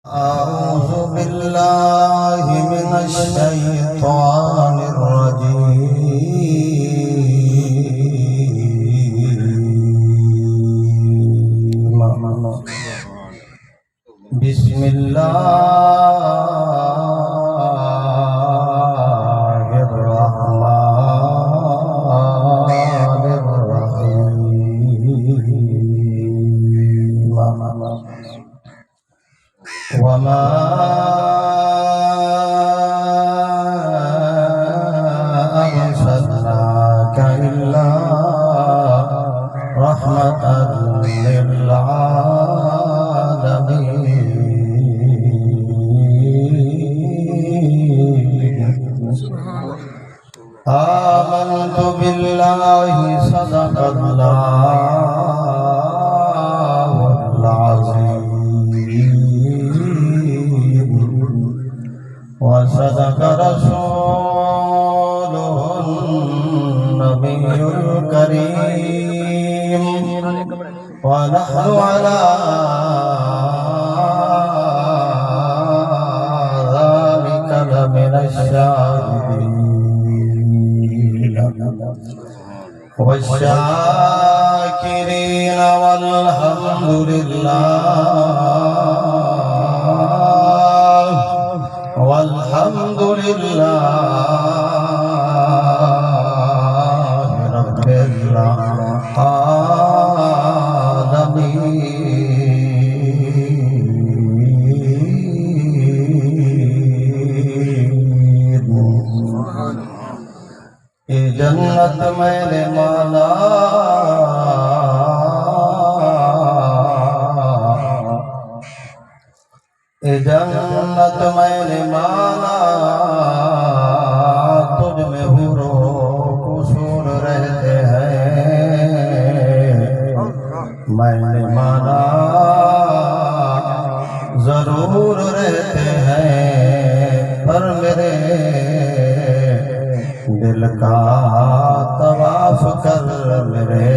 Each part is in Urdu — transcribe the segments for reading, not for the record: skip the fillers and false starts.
أعوذ بالله من الشيطان الرجيم. بسم الله الرحمن الرحيم. وما أرسلناك إلا رحمة للعالمين. آمنت بالله صدق الله العظيم وصدق رسوله النبي الكريم ونحن على ذلك لمن الشاهدين والشاكرين والحمد لله والحمد لله رب العالمين. جنت میں نے مانا جنت میں نے مانا تجھ میں حور و قصور رہتے ہیں. میں نے مانا ضرور رہتے ہیں پر میرے دل کا طواف کر میرے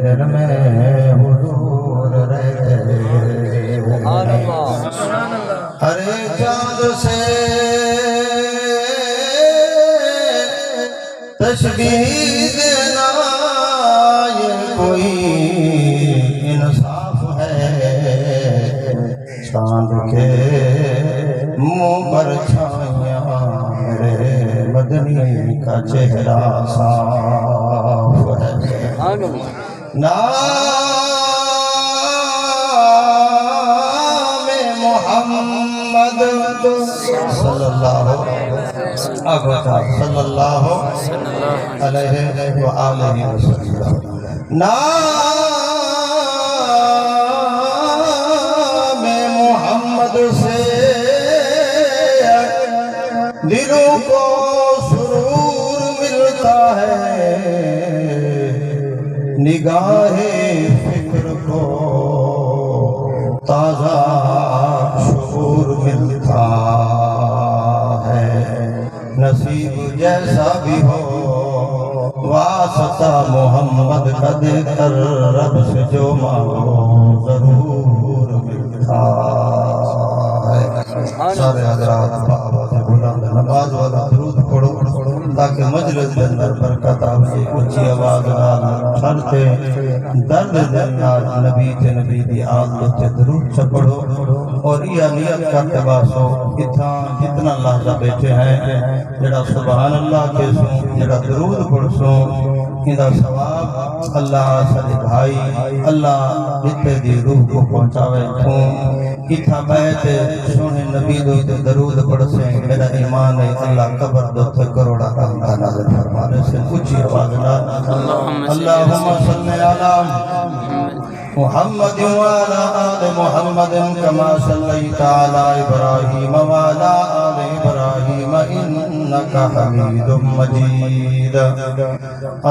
دل میں حضور رہتے ہیں. ہرے چاند سے تشبیہ دینا یہ کوئی انصاف ہے. چاند کے منہ پر چھائیاں میرے مدنی کا چہرہ صاف ہے. نام محمد صلی اللہ علیہ وآلہ وسلم. نام محمد سے دلوں کو سرور ملتا ہے. نگاہ فکر کو تازہ شعور ملتا ہے. نصیب جیسا بھی ہو واسطہ محمد کا دے کر رب سے جو مانگو ضرور ملتا ہے. سارے حضرات بآواز بلند نماز والا درود پڑھو تاکہ مجلس کے اندر برکت آئے. اونچی آواز نال ٹھرتے درد دنیات نبی تے نبی دی آمد تے درود چپڑو اور یہ نیت کرتے باسو اتھاں جتنا لحظہ بیٹھے ہیں جڑا سبحان اللہ کے سوں جڑا درود پڑھ سوں اندہ ثواب اللہ سارے بھائی اللہ جتے دی روح کو پہنچاوے تھوں. اتھا بیت سونے نبی دو درود پڑھ سے میرا ایمان ہے اللہ قبر دو تھے کروڑا کامتا نازل فرمانے سے اچھی آواز اللہم صلی علی محمد وعلى آل محمد كما صليت على إبراهيم وعلى آل إبراهيم إنك حميد مجيد.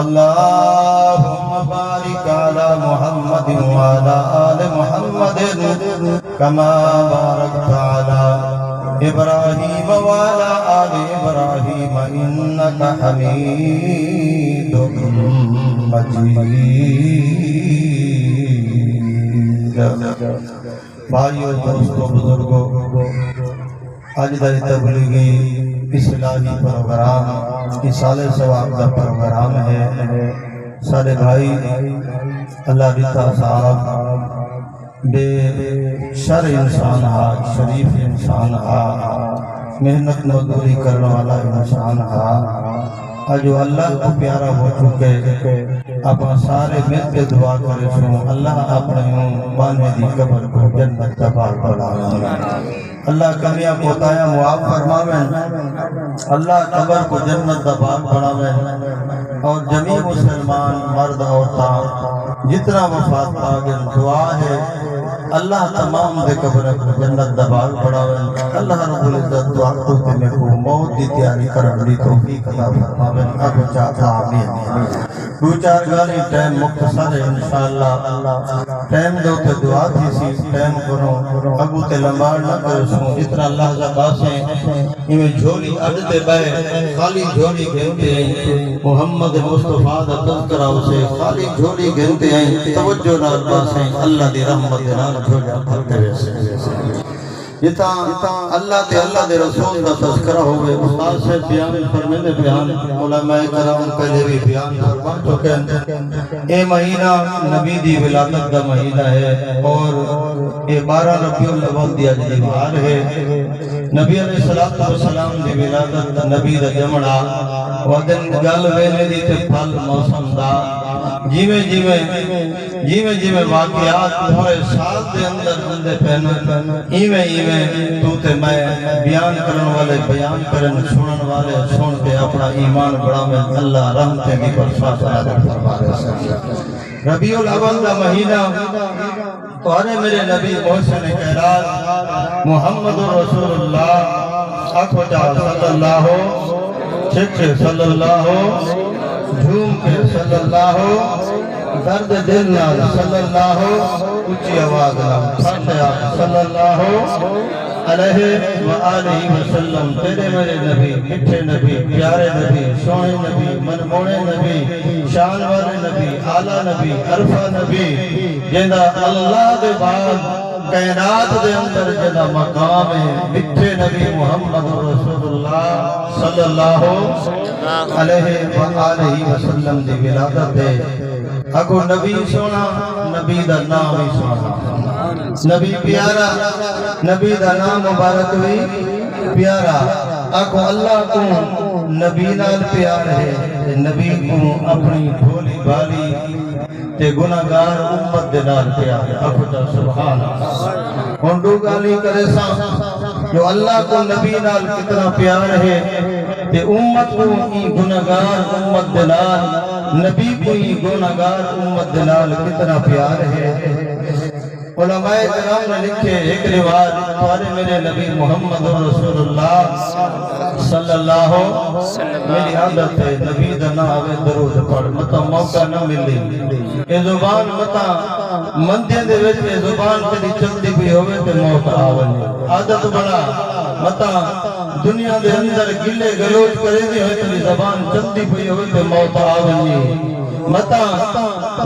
اللهم بارك على محمد وعلى آل محمد كما باركت على إبراهيم وعلى آل إبراهيم إنك حميد مجيد. بھائیو دوستو بزرگو اج دا تبلیغی اصلاحی پروگرام اصالہ ثواب دا پروگرام ہے سارے بھائی اللہ دیتا صاحب بے شر انسان ہا شریف انسان ہا محنت مزدوری کرنے والا انسان ہا جو اللہ کو پیارا ہو چکے اپنا سارے مل کے دعا کرے سنو اللہ اپنے بانے دی قبر کو جنت تبار بڑھاویں اللہ کمیاں کوتایا معاف فرماویں اللہ قبر کو جنت تبار بڑھاویں اور جمیع مسلمان مرد عورتاں جتنا وفات پاگن دعا ہے اللہ تمام دے قبر کو جنت دبال بڑھاویں اللہ رب العزت دعا کو تمہیں کو موت دی تیاری کرن دی توفیق عطا فرماویں اب چاہتا آمین دو چار گالی ٹائم مختصر ہے انشاءاللہ ٹائم دو تے دعا تھی سی ٹائم کنو اگو تے لمبار نہ کرو سوں جتنا اللہ زباس ہیں ہمیں جھولی اڈتے بائے خالی جھولی گھنتے ہیں محمد مصطفیٰ دا تذکرہ اسے خالی جھولی گھنتے ہیں توجہ نال باس ہیں اللہ دی رحمت نال جھولا بھرتے ویسے جتا اللہ دے رسول دا تذکرہ ہوئے استاد سے بیان فرمینے بیان علماء کرام پہلے بھی بیان فرما چکے اے مہینہ نبی دی ولادت دا مہینہ ہے اور اے 12 ربیع الاول دی اجلی بہار ہے نبی علیہ السلام دی ولادت نبی دا جمڑا ودن گل ویلے دی تے پھل موسم دا جیویں واقعات پورے سال دے اندر بندے پہنے ایویں تو تے میں بیان کرن والے بیان کرن سنن والے سن کے اپنا ایمان بڑھاویں اللہ رحمتیں بھی برسات نازل فرما رہے ربیع الاول دا مہینہ تمہارے میرے نبی محسن خیرات محمد رسول اللہ اکھوٹا صلی اللہ چھک صلی اللہ جھوم کے صلی اللہ درد دل نال صلی اللہ اچھی آواز نال صلی اللہ علیہ وآلہ وسلم تیرے میرے نبی مٹھے نبی پیارے نبی سونے نبی منمونے نبی شان والے نبی اعلیٰ نبی عرفہ نبی جنہ اللہ دے بعد کائنات دے اندر جنہ مقام ہے مٹھے نبی محمد رسول اللہ صلی اللہ علیہ وآلہ وسلم دی ولادت ہے اگو نبی سونا نبی دا نام ہی سونا نبی پیارا نبی دا نام مبارک بھی پیارا اگو اللہ کو نبی نال پیار ہے نبی کو اپنی بھولی بالی تے گناہگار امت دے نال پیار ہے اگو جا سبحان اللہ ہنڈو گالی کرے سا جو اللہ کو نبی نال کتنا پیار ہے تے امت کو گناہگار امت دے نال نبی کوئی گناہگار امت دلال کتنا پیار ہے علماء کرام نے لکھے ایک روایت تمہارے میرے نبی محمد رسول اللہ صلی اللہ میری عادت ہے نبی دا نام درود پڑھ متا موقع نہ ملی اے زبان متا مندیاں دے وچ اے زبان کدی چلدی بھی ہوے تے موت آوے عادت بڑا متا دنیا دے اندر گلے گلوچ کرے دی ہوئے تے زبان چلدی بھی ہوے تے موت آوے متا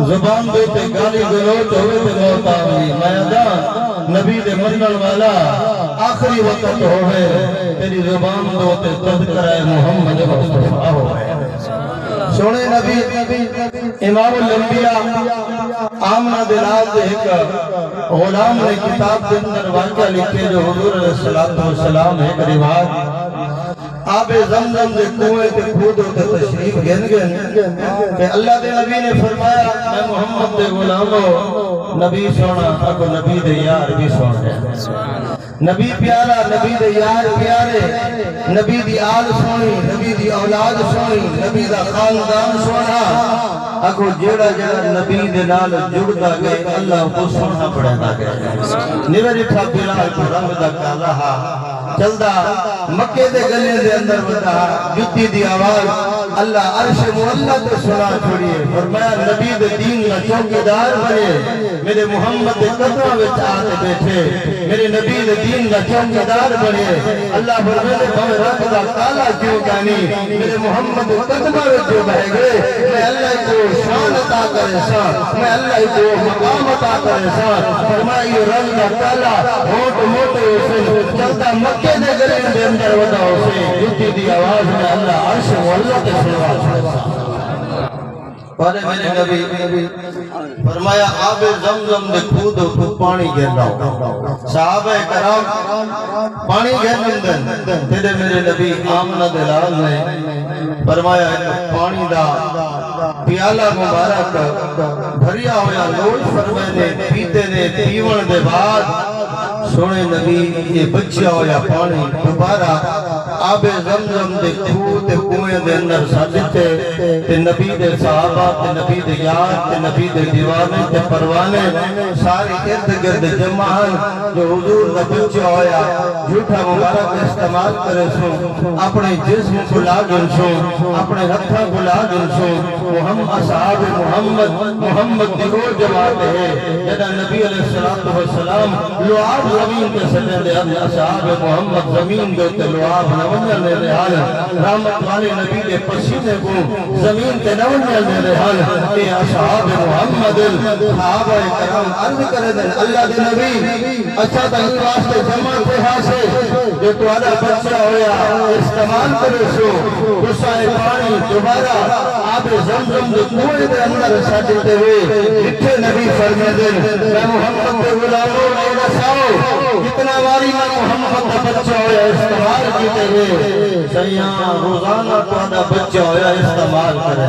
زبان دے تے گالی گلوچ ہوے تے موت آوے میں ادا نبی دے منن والا آخری وقت ہوے تیری زبان دے تے تذکرہ محمد مصطفیٰ ہوے سونے نبی امام الانبیاء آمنہ دلال دے ایک غلام نے کتاب کے اندر واقعہ لکھے جو حضور علیہ السلام ایک روایت آب زمزم دے کنویں تے کھودو تے تشریف گن کہ اللہ دے نبی نے فرمایا میں محمد دے غلامو نبی سونا اکو نبی دے یار بھی سونا نبی پیارا نبی دے یار پیارے نبی دی آل سونی نبی دی اولاد سونی نبی دا خاندان سونا اکو جیڑا جیڑا نبی دے نال جڑتا گئے اللہ کو سونا پڑھتا گئے نوری تھا بلال کو رنگ دا کر رہا چلدا مکے دے گلے دے اندر بتا جتی دی آواز اللہ عرش معلا تے سنا چھوڑیے فرمایا نبی دے دین نہ چوکیدار بنے میرے محمد دے قدموں وچ آ کے بیٹھے میرے نبی نے دین کا چوکیدار بنے اللہ فرمائے بھویں رب دا کالا کیوں کانی میرے محمد قدمہ جو بہ گئے میں اللہ کو شان عطا کرے سا میں اللہ کو مقام عطا کرے سا فرمائے رنگ دا کالا ہوٹ موٹے حسین چلتا مکے دے گلے دے اندر ودا حسین جتی دی آواز میں اللہ عرش و اللہ تے سوا چھوڑا اور میرے نبی فرمایا آب زمزم دے خود تو پانی گرنا صحابہ کرام پانی گرن دن تیرے میرے نبی آمنہ دلال نے فرمایا پانی دا پیالہ مبارک بھریا ہویا لوٹ فرمائے پیتے نے پیون دے بعد سونے نبی یہ بچہ ہویا پانی دوبارہ آب زمزم دے خود تے کنویں دے اندر ساتھتے تے نبی دے صحابہ تے نبی دے یار تے نبی دے دیوانے تے پروانے ساری ارد گرد جمعان جو حضور دا بچہ ہویا جھوٹا مبارک استعمال کرے سو اپنے جسم کو لاغن سو اپنے ہتھا کو لاغن سو اصحاب محمد دی اور جماعت ہے جدا نبی علیہ السلام لعاب زمین کے سجن دے اصحاب محمد زمین دے لعاب نونجل دے رہا رحمت والے نبی کے پسینے کو زمین کے نونجل دے رہا اے اصحاب محمد صحابہ کرام عرض کرے دیں اللہ دے نبی اچھا تا ہی واسطے جمع تھے ہاسے جو تو آدھا بچہ ہویا استعمال کرے سو گسائے پانی دوبارہ آب زمزم دے کنویں دے اندر ساجتے ہوئے لکھے نبی فرمے دیں میں محمد دے غلاموں میں رساؤ کتنا واری میں محمد دا بچہ ہویا استعمال کیتے ہوئے سیاں روزانہ تو آدھا بچہ ہویا استعمال کرے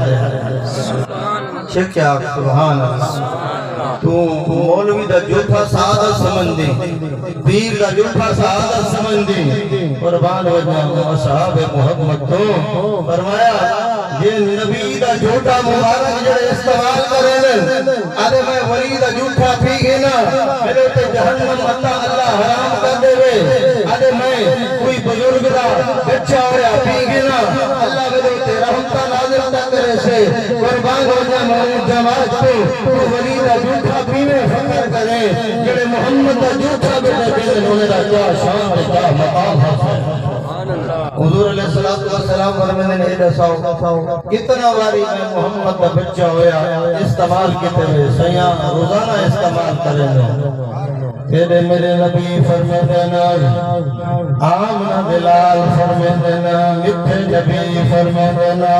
شکیا سبحان اللہ تو مولوی دا جھوٹا سعادت سمجھ دیں پیر دا جھوٹا سعادت سمجھ دیں قربان وجہ اصحاب محمد تو فرمایا یہ نبی دا جھوٹا مبارک جڑے استعمال کرے لیں آدھے میں ولی دا جھوٹا پی گئے نا میرے تے جہنم اللہ حرام کر دے وے آدھے میں کوئی بزرگ دا بچہ ہویا پی گئے نا اللہ میرے تے رحمتہ نازل نہ کرے سے قربان ہو جائے محمود جماعت تو ولی دا جھوٹا پینے فکر کرے جڑے محمد دا جھوٹا بیٹا پینے انہیں دا کیا شان کیا مقام حاصل حضور علیہ السلام فرمانے نے دساؤ کتنا واری میں محمد دا بچہ ہویا استعمال کیتے ہوئے سیاں روزانہ استعمال کریں تیرے میرے نبی فرمے دینا آمنہ دلال فرمے دینا مٹھے نبی فرمے دینا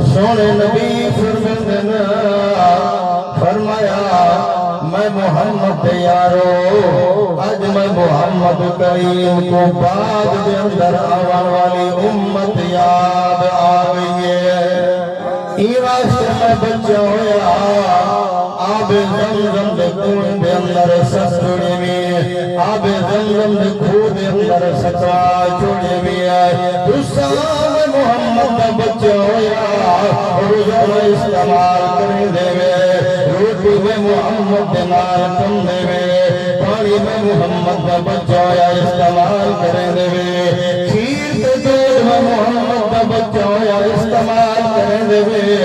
سونے نبی فرمے دینا فرمایا میں محمد یارو آج میں محمد کریم کو بعد دے اندر آوان والی امت یاد آگئی ہے ایواستے میں بچہ ہویا آب زمزم دے کنویں دے اندر سسڑے میں آب زمزم دے کنویں دے اندر سکرا چھوڑے میں دوسرا میں محمد دا بچہ ہویا روزہ میں استعمال کریں دے روٹی میں محمد دے نال کم دے پانی میں محمد دا بچہ ہویا استعمال کریں دے کھیر تے دودھ میں محمد دا بچہ ہویا استعمال کریں دے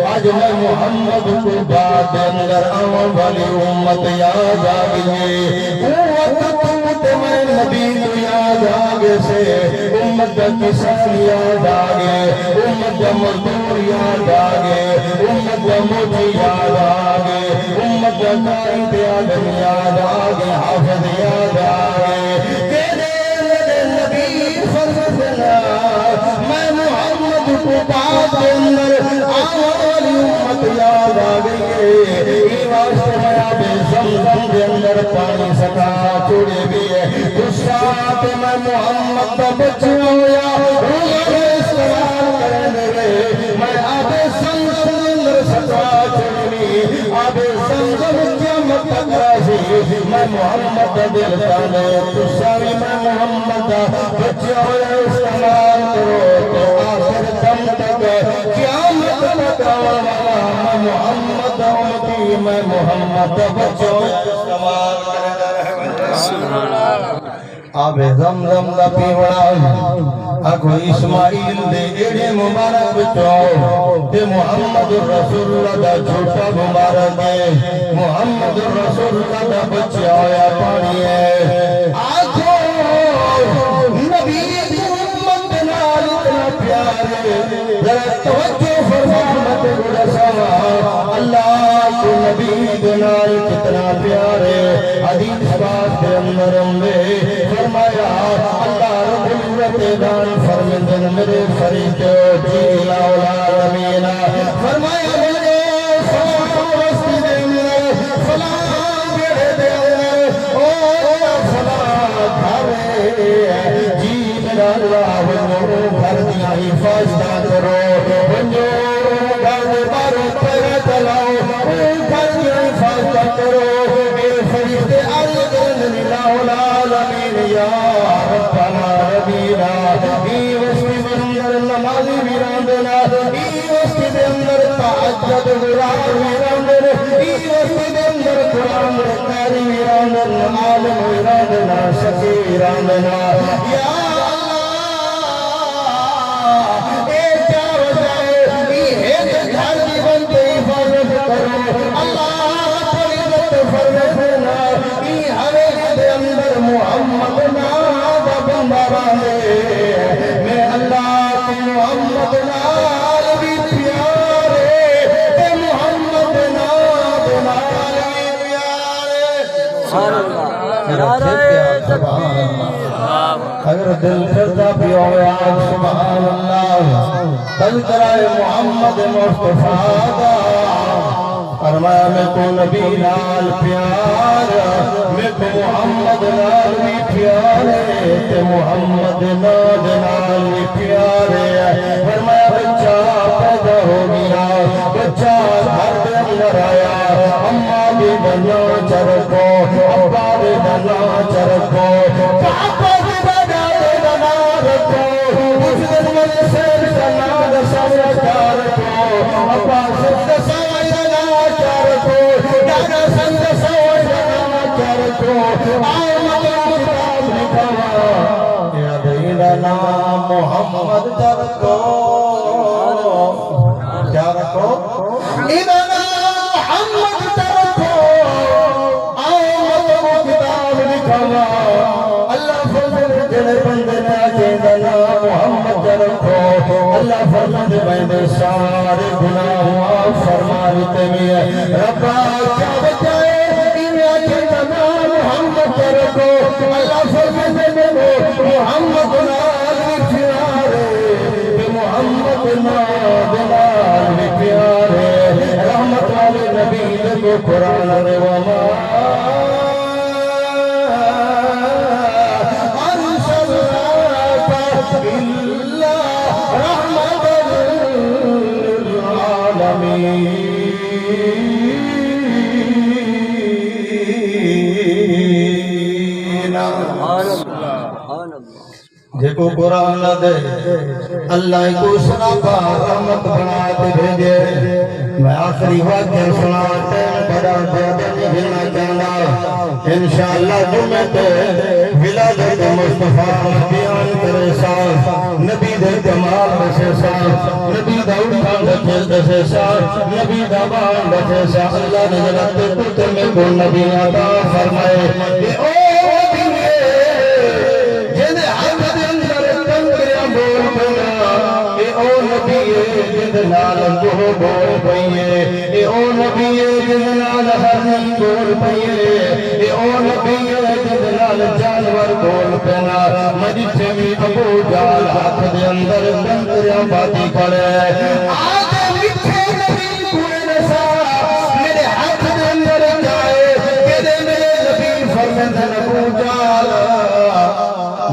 آج میں محمد کو بعد اندر آن والی امت یاد آگئی قوت قوت میں نبی کو یاد آگے سے امت کا کسان یاد آگے امت کا مزدور یاد آگے امت کا موجی یاد آگے امت کا قائد آدم یاد آگے حافظ یاد آگے تیرے میرے نبی فرمانا میں محمد کو بعد اندر آن والی امت یاد آگئی ہے واسطے میں آب زمزم دے اندر پانی سکا چھوڑے بھی ہے اس ساتھ میں محمد دا بچہ ہویا روزہ استعمال کرنے گئے میں آب زمزم دے اندر سکا چھوڑے بھی آب زمزم قیامت تک راضی میں محمد دا دل کانے تو ساری میں محمد دا بچہ ہویا استعمال کرو تو آخر دم تک قیامت تک محمد امتی میں محمد بچوں استعمال کرے آب زمزم دا پیوڑا اکو اسماعیل دے ایڑے مبارک بچو تے محمد رسول اللہ دا چھوٹا مبارک ہے محمد رسول اللہ دا بچہ آیا پانی ہے آکھو نبی محمد نال اتنا پیارے ذرا توجہ فرما مت گڑا سوا اللہ کو نبی نال کتنا پیارے حدیث پاک کے اندر فرمایا اللہ رب العزت دان فرمندن میرے فرشتے جیل العالمین فرمایا میرے سلام رستی دے میرے سلام بیڑے دے او سلام دھارے جی میرا اللہ ونجو گھر دیا حفاظت کرو ونجو گھر دے بارو پیرے چلاؤ گھر دیا حفاظت کرو میرے فرشتے آئے العالمین یا ربنا ربینا ای وستی بندر نمازی ویراندنا ای وستی بندر تحجد ویراندنا ای وستی بندر قرآن رکاری ویراندنا عالم ویراندنا شکی ویراندنا یا اللہ اے کیا وجہ ہے ای ایک گھر کی بندے حفاظت کرو اللہ پریدت فرمتنا ای حویل دے اندر محمد ناد بندرانے میں اللہ کو محمد نال بھی پیارے تے محمد ناد نال بھی پیارے اگر دل کرتا بھی ہویا سبحان اللہ تذکرہ محمد مصطفیٰ دا فرمایا میں کو نبی نال پیار میں کو محمد نال بھی پیارے تے محمد نال بھی پیارے فرمایا بچہ پیدا ہو گیا بچہ گھر دے اندر آیا اماں بھی دنیا چرکو ابا بھی دنیا چرکو پاپا بھی دنیا رکھو اس دن میں سیر سناد سمجھار کو ابا سب سمجھ دادا سنگ سوچنا کرکو آئے مطلب کتاب لکھوا یا دینا نام محمد جرکو جرکو اینا نام محمد جرکو آئے مطلب کتاب لکھوا اللہ فرمد جڑے بندنا جینا نام محمد جرکو اللہ فرمد بین سارے گناہوں فرمانتے میں ربا کیا بچائے انہیں جینا نام محمد جرکو اللہ فرمد محمد نال بھی پیارے محمد نال بھی پیارے رحمت والے نبی کو قرآن وما جیکو قرآن دے اللہ کو سنا پا رحمت بناتے بھیجے میں آخری واقعہ سناتے ہیں بڑا زیادہ نہیں بھینا چاہنا انشاءاللہ جمعہ تے ولادت مصطفیٰ بیان کرے ساتھ نبی دے جمال بسے ساتھ نبی دا اٹھان بچے بسے ساتھ نبی دا بان بسے ساتھ اللہ نے جلتے کتے میں کو نبی عطا فرمائے کہ او نال کو بول پئیے اے او نبی جس نال ہرن بول پئیے اے او نبی جس نال جانور بول پینا مجھے بھی ابو جال ہاتھ دے اندر کنکریاں باتی کھڑے آدھے مٹھے نبی کوئے نسا میرے ہاتھ دے اندر جائے کہ میرے نبی فرمندن ابو جال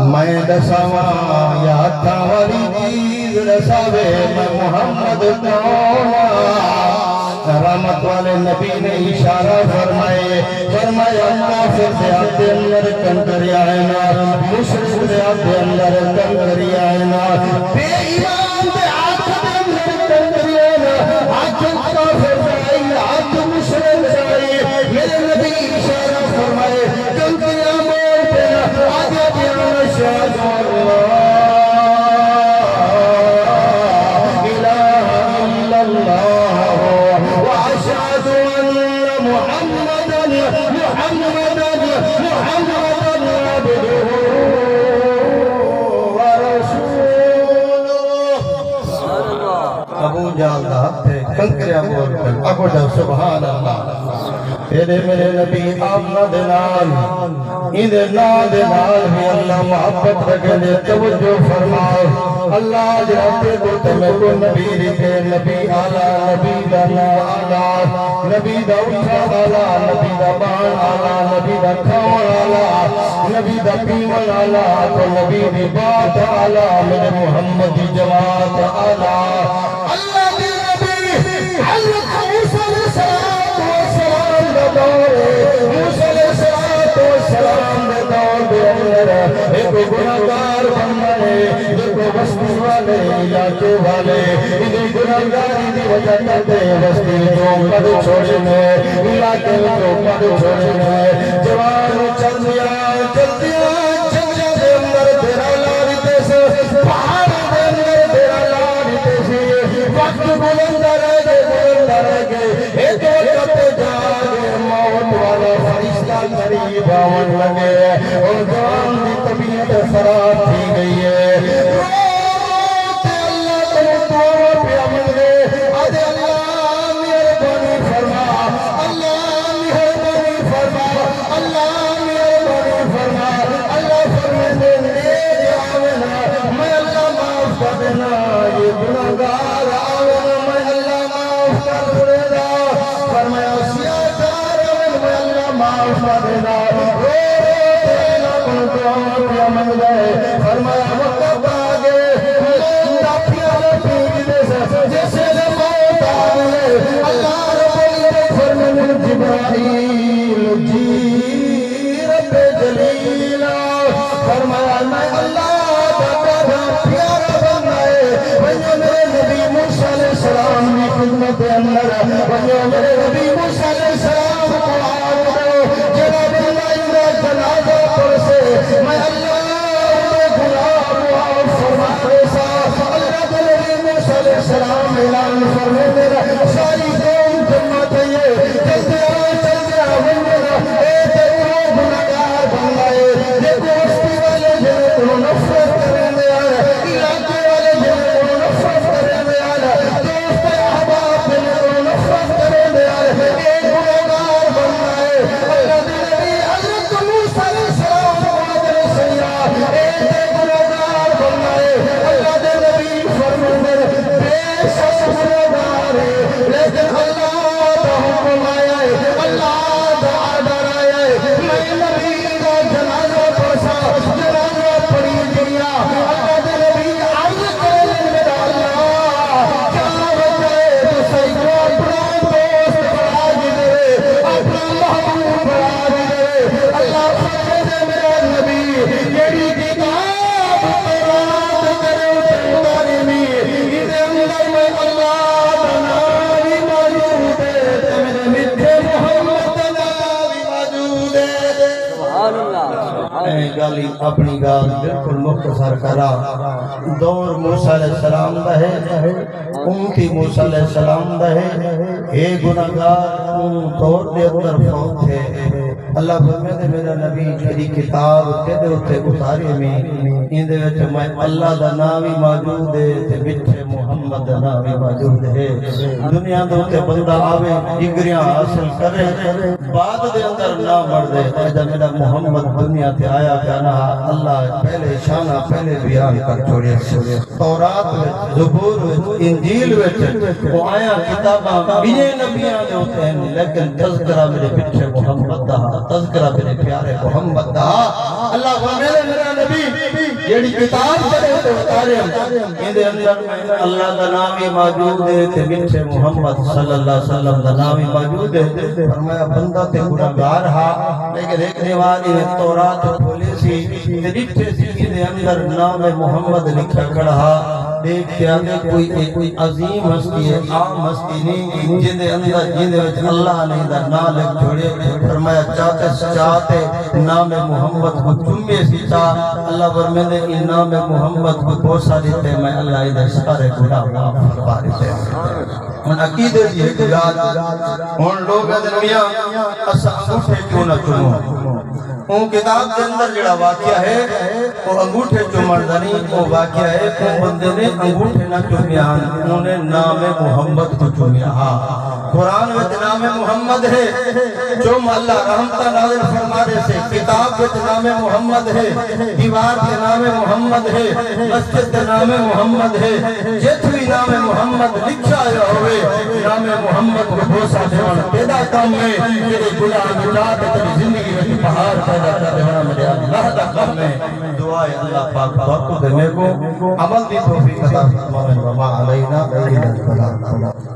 میں دساواں یا تاوری چیز رساوے میں محمد کونا رحمت والے نبی نے اشارہ فرمائے فرمایا کافر دے آتے اندر کنکری آئینا مشرک دے آتے اندر کنکری آئینا بے ایمان دے آتے اندر کنکری آئینا آج کافر دے آئی آج مشرک دے آئی میرے نبی اشارہ فرمائے کنکری آمور پینا آج کنکریاں بول کر اگو جا سبحان اللہ تیرے میرے نبی آمنا دنال اندے نا دنال بھی اللہ محبت رکھے لے توجہ فرماؤ اللہ جاتے دوتے میں کو نبی رکھے نبی آلہ نبی دانا آلہ نبی دا اٹھا آلہ نبی دا بان آلہ نبی دا کھاؤن آلہ نبی دا پیمن آلہ تو نبی دی بات آلہ میرے محمد دی جماعت آلہ اللہ دی نبی حضرت موسیٰ علیہ السلام دا دور موسیٰ علیہ السلام دا دور دے اندر ایک گناہگار بندے ایک بستی والے علاقے والے انہیں گناہگاری دی وجہ کرتے بستی جو پڑ چھوڑنے علاقے جو پڑ چھوڑنے جوان چل دیا جنگل دے اندر تیرا لارتے سے پہاڑ دے اندر تیرا لارتے سے وقت بلند رہ گئے ایک وقت جاگے موت والا فرشتہ قریب آن لگے اور جوان کی طبیعت خراب تھی گئی ہے روتے اللہ تم دعا پہ عمل گئے آدھے اللہ مہربانی فرما اللہ مہربانی فرما اللہ مہربانی فرما اللہ فرمے دے آونا میں اللہ معاف کر دینا یہ گناہگار آونا میں اللہ معاف کر دینا فرمایا سیاہدار آونا میں اللہ معاف کر دینا فرمایا وقت آگے جیسے موت آگے اللہ رب العزت فرمانے جبرائیل جی رب جلیل فرمایا میں اللہ دا پیارا بنائے وجہ میرے نبی موسیٰ علیہ السلام کی خدمت اندر وجہ میرے نبی موسیٰ علیہ السلام کو آگے جناب اللہ جنازہ پر سے میں اللہ سلام اعلان فرمے میرا ساری قوم جمع تھئیے چلتے آئے میرا اے تیرو گناہگار بن گئے دیکھو بستی والے جنہیں تو نفرت کرنے آئے علاقے والے جنہیں تو نفرت کرنے آئے دوست احباب جنہیں تو نفرت کرنے آئے ایک گناہگار بن گئے اللہ دے نبی حضرت موسیٰ علیہ السلام قادر سیاہ ایک گناہگار بن گئے اللہ دے نبی فرمے میرے لیکن اللہ دا حکم آیا ہے اللہ دا آدھر آیا ہے میں نبی دا جنازہ پڑھا جنازہ پڑھی دیا اللہ دے نبی عرض کرے میرا اللہ کیا وجہ ہے تو صحیح کو اپنا دوست بڑھا دیدے اپنا محبوب بڑھا دیدے اللہ فرمے دے میرا نبی یہی کتاب قرآن کرے اتاری میں انہیں اندر میں اللہ گالی اپنی گال بالکل مختصر کرا دور موسیٰ علیہ السلام دا ہے امتی موسیٰ علیہ السلام دا ہے اے گناہگار دور دے اندر فوت تھے اللہ فرمائے میرا نبی جیری کتاب کدے اتے اتارے میں اندے وچ میں اللہ دا نامی موجود ہے تے بچے محمد دا نامی موجود ہے دنیا دے اتے بندہ آوے ڈگریاں حاصل کرے بعد دے اندر نہ مر دے جب میرا محمد دنیا تے آیا کہنا اللہ پہلے شانہ پہلے بیان کر چھوڑے تورات وچ زبور وچ انجیل وچ وہ آیا کتاباں بنے نبیاں دے ہوتے ہیں لیکن تذکرہ میرے پیچھے محمد دا تذکرہ میرے پیارے محمد دا اللہ فرمائے میرا نبی یہ کتاب پڑھے تو اتارے اندے اندر اللہ دا نامی موجود ہے تے پیچھے محمد صلی اللہ علیہ وسلم دا نامی موجود ہے فرمایا بندہ تے گناہگار ہا لیکن ایک دیواری میں تورات کھولی سی تے پیچھے سی دے اندر نام محمد لکھا کھڑا دیکھ کے آگے کوئی عظیم ہستی ہے عام ہستی نہیں جن دے اندر جن دے وچ اللہ نے دا نام لکھ چھوڑے فرمایا چاہتے نام محمد کو چمے سی چاہ اللہ فرمائے ان نام محمد کو بوسہ دیتے میں اللہ ادھر سارے گناہ معاف فرما دیتے ان عقیدے دی ایک یاد ان لوگ میاں اسا انگوٹھے کیوں نہ چومو ان کتاب کے اندر جڑا واقعہ ہے وہ انگوٹھے چومن دا نہیں، وہ واقعہ ہے کہ بندے نے انگوٹھے نہ چومیا، انہیں نام محمد کو چومیا۔ قرآن میں نام محمد ہے، چوم اللہ رحمتہ نازل فرمانے سے، کتاب میں نام محمد ہے، دیوار کے نام محمد ہے، مسجد کے نام محمد ہے، جتوی نام محمد لکھا یا ہوئے نام محمد کو بھوسا دیوان پیدا کام میں میرے گناہ مٹا کے تیری زندگی میں بہار پیدا کر دیوانا میرے اللہ دا کام میں دعائے اللہ پاک وقت دینے کو عمل دی توفیق عطا فرمائے وما علینا الا البلاغ۔